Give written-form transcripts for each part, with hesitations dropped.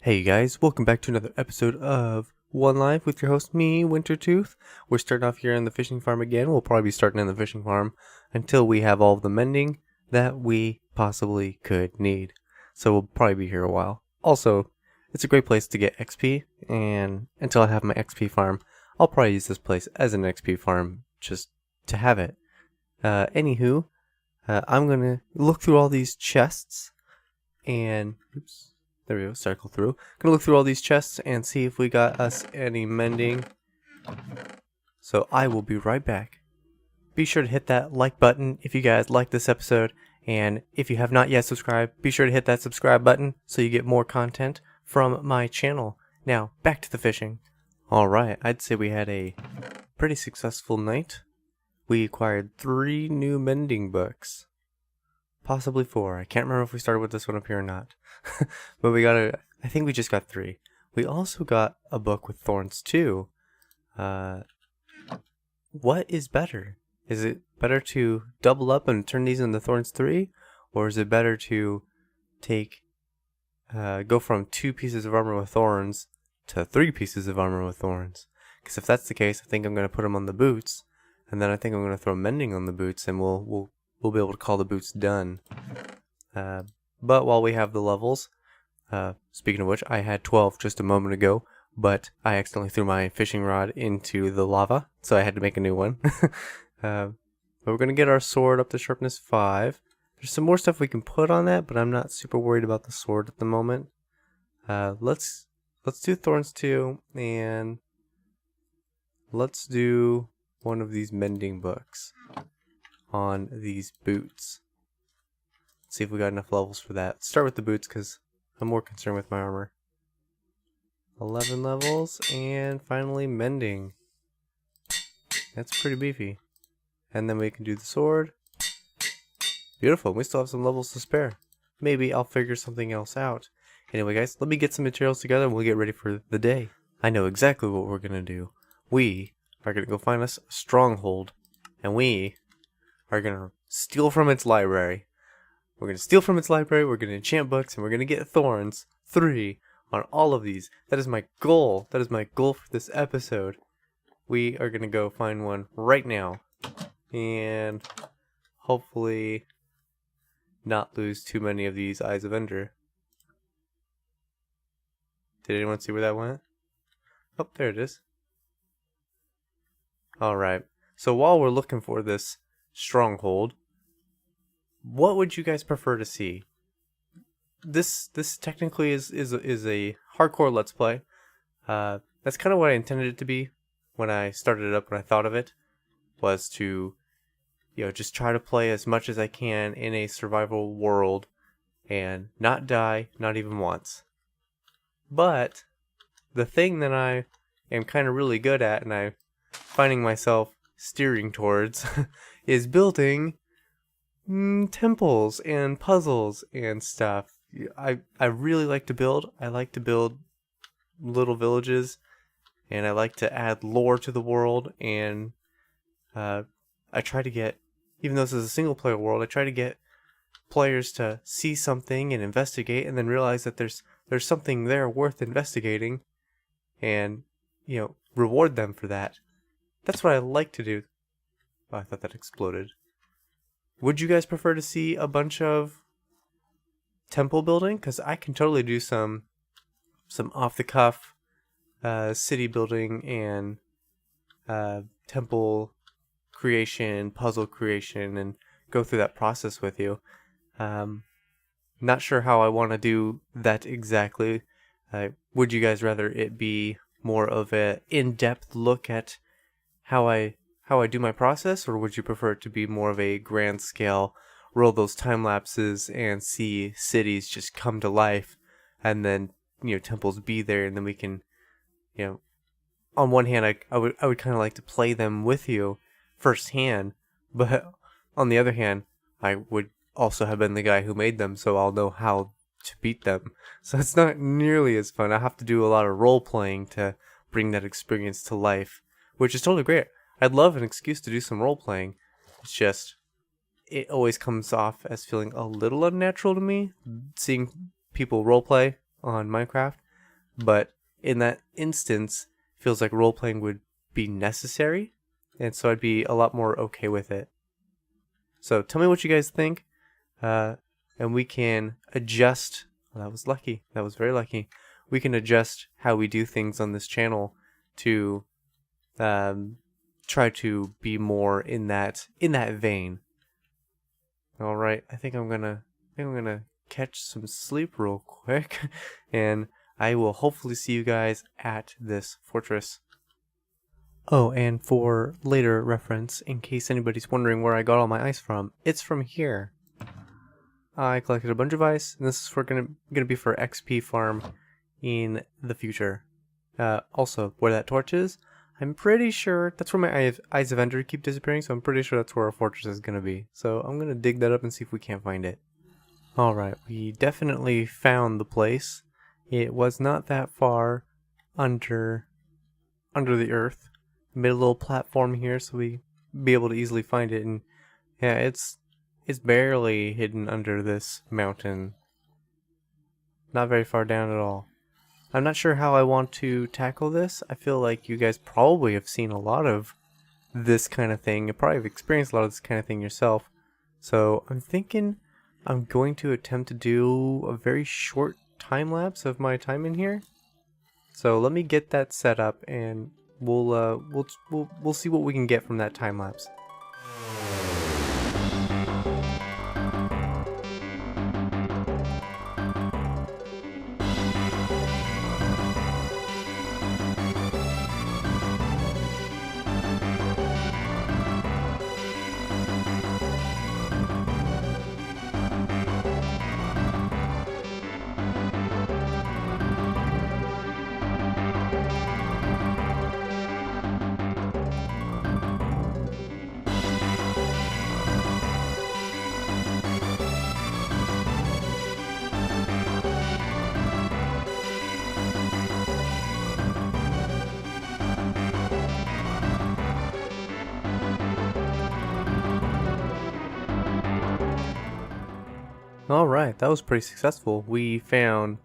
Hey guys, welcome back to another episode of One Life with your host, me, Wintertooth. We're starting off here in the fishing farm again. We'll probably be starting in the fishing farm until we have all of the mending that we possibly could need. So we'll probably be here a while. Also, it's a great place to get XP, and until I have my XP farm, I'll probably use this place as an XP farm just to have it. Anywho, I'm gonna look through all these chests and... Oops. There we go, circle through. Gonna look through all these chests and see if we got us any mending. So I will be right back. Be sure to hit that like button if you guys like this episode. And if you have not yet subscribed, be sure to hit that subscribe button so you get more content from my channel. Now, back to the fishing. Alright, I'd say we had a pretty successful night. We acquired 3 new mending books. Possibly 4. I can't remember if we started with this one up here or not. But I think we just got 3. We also got a book with thorns too. What is better? Is it better to double up and turn these into thorns 3? Or is it better to go from 2 pieces of armor with thorns to 3 pieces of armor with thorns? Because if that's the case, I think I'm going to put them on the boots. And then I think I'm going to throw mending on the boots, and we'll be able to call the boots done. But while we have the levels, speaking of which, I had 12 just a moment ago, but I accidentally threw my fishing rod into the lava, so I had to make a new one. But we're going to get our sword up to sharpness 5. There's some more stuff we can put on that, but I'm not super worried about the sword at the moment. Let's do thorns 2, and let's do one of these mending books on these boots. Let's see if we got enough levels for that. Let's start with the boots because I'm more concerned with my armor. 11 levels, and finally mending. That's pretty beefy. And then we can do the sword. Beautiful. We still have some levels to spare. Maybe I'll figure something else out. Anyway guys, let me get some materials together and we'll get ready for the day. I know exactly what we're going to do. We are going to go find us a stronghold. And we are going to steal from its library. We're going to steal from its library, we're going to enchant books, and we're going to get thorns 3 on all of these. That is my goal. That is my goal for this episode. We are going to go find one right now. And hopefully not lose too many of these Eyes of Ender. Did anyone see where that went? Oh, there it is. Alright. So while we're looking for this stronghold, what would you guys prefer to see? This technically is a hardcore Let's Play. That's kind of what I intended it to be when I started it up, when I thought of it, was to, just try to play as much as I can in a survival world and not die, not even once. But the thing that I am kind of really good at, and I'm finding myself steering towards, is building temples and puzzles and stuff. I really like to build. I like to build little villages, and I like to add lore to the world, and I try to get, even though this is a single player world, I try to get players to see something and investigate and then realize that there's something there worth investigating, and reward them for that. That's what I like to do. Oh, I thought that exploded. Would you guys prefer to see a bunch of temple building? Because I can totally do some off-the-cuff city building and temple creation, puzzle creation, and go through that process with you. Not sure how I want to do that exactly. Would you guys rather it be more of an in-depth look at how I do my process, or would you prefer it to be more of a grand scale, roll those time lapses and see cities just come to life, and then temples be there, and then we can, on one hand I would kind of like to play them with you firsthand, but on the other hand I would also have been the guy who made them, so I'll know how to beat them. So it's not nearly as fun. I have to do a lot of role playing to bring that experience to life, which is totally great. I'd love an excuse to do some role-playing. It's just, it always comes off as feeling a little unnatural to me, seeing people role-play on Minecraft. but in that instance, feels like role-playing would be necessary, and so I'd be a lot more okay with it. So tell me what you guys think, and we can adjust. Well, that was lucky. That was very lucky. We can adjust how we do things on this channel to try to be more in that vein. All right, I think I'm gonna catch some sleep real quick, and I will hopefully see you guys at this fortress. Oh, and for later reference, in case anybody's wondering where I got all my ice from, it's from here. I collected a bunch of ice, and this is gonna be for XP farm in the future. Also, where that torch is, I'm pretty sure that's where my Eyes of Ender keep disappearing, so I'm pretty sure that's where our fortress is gonna be. So I'm gonna dig that up and see if we can't find it. Alright, we definitely found the place. It was not that far under the earth. Made a little platform here so we be able to easily find it, and yeah, it's barely hidden under this mountain. Not very far down at all. I'm not sure how I want to tackle this. I feel like you guys probably have seen a lot of this kind of thing. You probably have experienced a lot of this kind of thing yourself. So I'm thinking I'm going to attempt to do a very short time lapse of my time in here. So let me get that set up, and we'll see what we can get from that time lapse. Alright, that was pretty successful. We found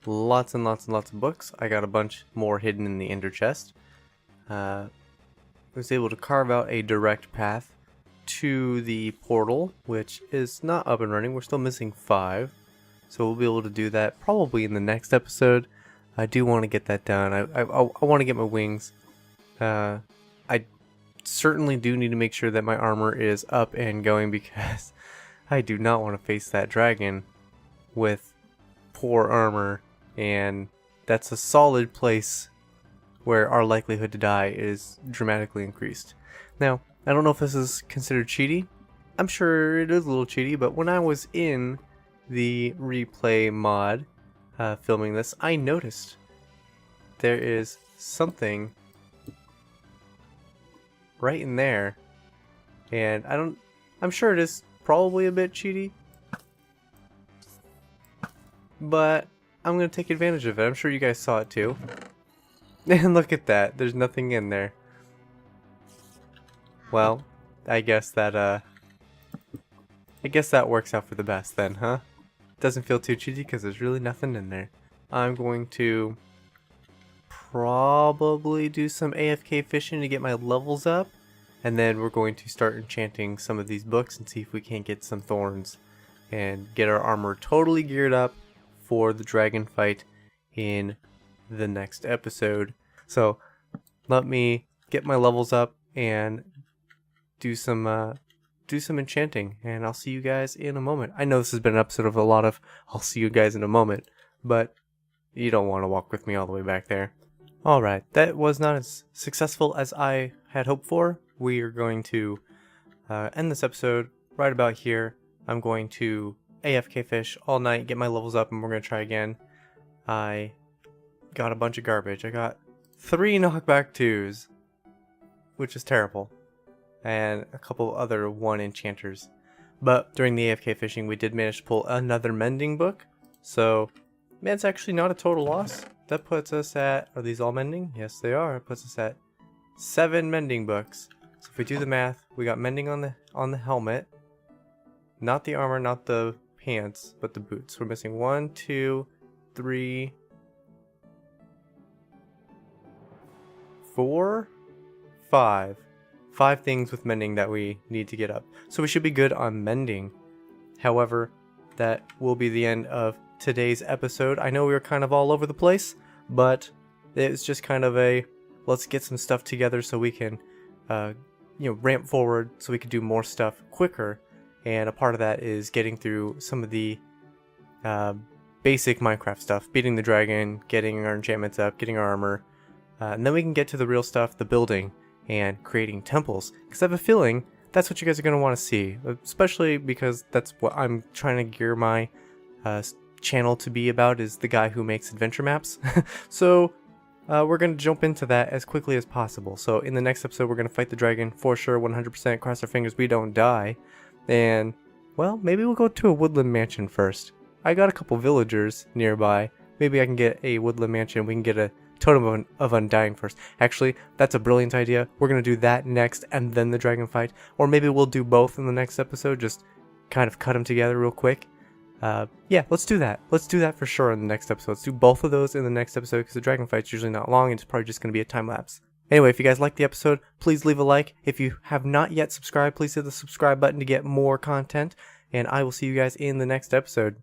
lots and lots and lots of books. I got a bunch more hidden in the ender chest. I was able to carve out a direct path to the portal, which is not up and running. We're still missing 5. So we'll be able to do that probably in the next episode. I do want to get that done. I want to get my wings. I certainly do need to make sure that my armor is up and going, because I do not want to face that dragon with poor armor, and that's a solid place where our likelihood to die is dramatically increased. Now, I don't know if this is considered cheaty. I'm sure it is a little cheaty, but when I was in the replay mod filming this, I noticed there is something right in there, and I'm sure it is probably a bit cheaty, but I'm gonna take advantage of it. I'm sure you guys saw it too. And look at that, there's nothing in there. Well, I guess that works out for the best then, huh? Doesn't feel too cheaty because there's really nothing in there. I'm going to probably do some AFK fishing to get my levels up, and then we're going to start enchanting some of these books and see if we can't get some thorns and get our armor totally geared up for the dragon fight in the next episode. So let me get my levels up and do some enchanting, and I'll see you guys in a moment. I know this has been an episode of a lot of I'll see you guys in a moment, but you don't want to walk with me all the way back there. Alright, that was not as successful as I had hoped for. We are going to end this episode right about here. I'm going to AFK fish all night, get my levels up, and we're going to try again. I got a bunch of garbage. I got 3 knockback 2s, which is terrible, and a couple other 1 enchanters. But during the AFK fishing, we did manage to pull another mending book, so man, it's actually not a total loss. That puts us at, are these all mending? Yes, they are. It puts us at 7 mending books. So if we do the math, we got mending on the helmet, not the armor, not the pants, but the boots. We're missing 1, 2, 3, 4, 5. 5 things with mending that we need to get up. So we should be good on mending. However, that will be the end of today's episode. I know we were kind of all over the place, but it's just kind of a let's get some stuff together so we can ramp forward so we can do more stuff quicker. And a part of that is getting through some of the basic Minecraft stuff, beating the dragon, getting our enchantments up, getting our armor, and then we can get to the real stuff, the building, and creating temples. Because I have a feeling that's what you guys are going to want to see, especially because that's what I'm trying to gear my channel to be about, is the guy who makes adventure maps. So we're going to jump into that as quickly as possible. So in the next episode, we're going to fight the dragon for sure, 100%, cross our fingers we don't die. And, well, maybe we'll go to a woodland mansion first. I got a couple villagers nearby. Maybe I can get a woodland mansion. We can get a totem of undying first. Actually, that's a brilliant idea. We're going to do that next and then the dragon fight. Or maybe we'll do both in the next episode. Just kind of cut them together real quick. Yeah, let's do that. Let's do that for sure in the next episode. Let's do both of those in the next episode because the dragon fight's usually not long and it's probably just going to be a time lapse. Anyway, if you guys liked the episode, please leave a like. If you have not yet subscribed, please hit the subscribe button to get more content. And I will see you guys in the next episode.